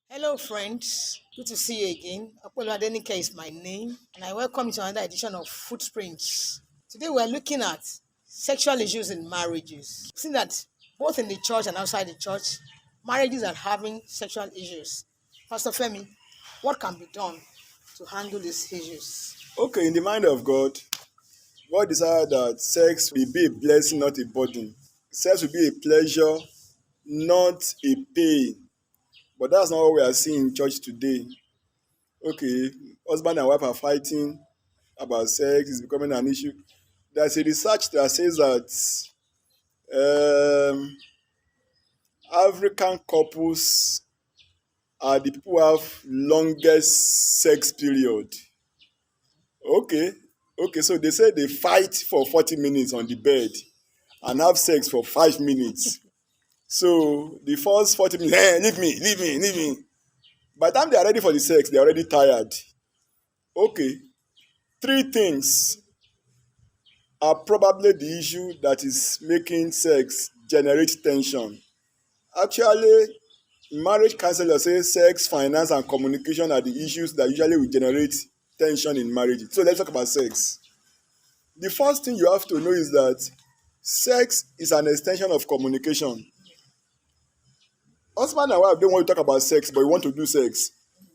Hello, friends. Good to see you again. Apollo Adenike is my name, and I welcome you to another edition of Footprints. Today, we are looking at sexual issues in marriages. Seeing that both in the church and outside the church, marriages are having sexual issues. Pastor Femi, what can be done to handle these issues? Okay, in the mind of God, God decided that sex will be a blessing, not a burden. Sex will be a pleasure, not a pain. But that's not what we are seeing in church today. Okay, husband and wife are fighting about sex, it's becoming an issue. There's a research that says that African couples are the people who have longest sex period. Okay, okay, so they say they fight for 40 minutes on the bed and have sex for 5 minutes. So the first 40 minutes, hey, leave me, leave me, leave me. By the time they are ready for the sex, they are already tired. Okay, three things are probably the issue that is making sex generate tension. Actually, marriage counselor says sex, finance, and communication are the issues that usually will generate tension in marriage. So let's talk about sex. The first thing you have to know is that sex is an extension of communication. Husband and wife don't want to talk about sex, but you want to do sex.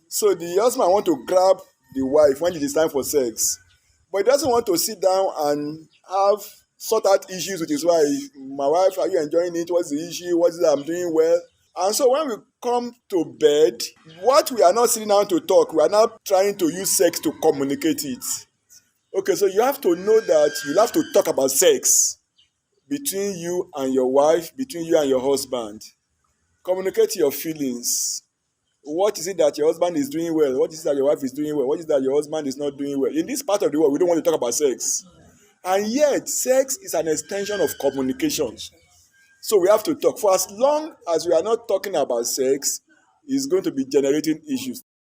So the husband want to grab the wife when it is time for sex, but he doesn't want to sit down and have sort out issues with his wife. My wife, are you enjoying it? What's the issue? What is it I'm doing well? And so when we come to bed, what we are not sitting down to talk, we are now trying to use sex to communicate it. Okay, so you have to know that you have to talk about sex between you and your wife, between you and your husband. Communicate your feelings. What is it that your husband is doing well? What is it that your wife is doing well? What is it that your husband is not doing well? In this part of the world, we don't want to talk about sex. And yet, sex is an extension of communication. So we have to talk. For as long as we are not talking about sex, it's going to be generating issues.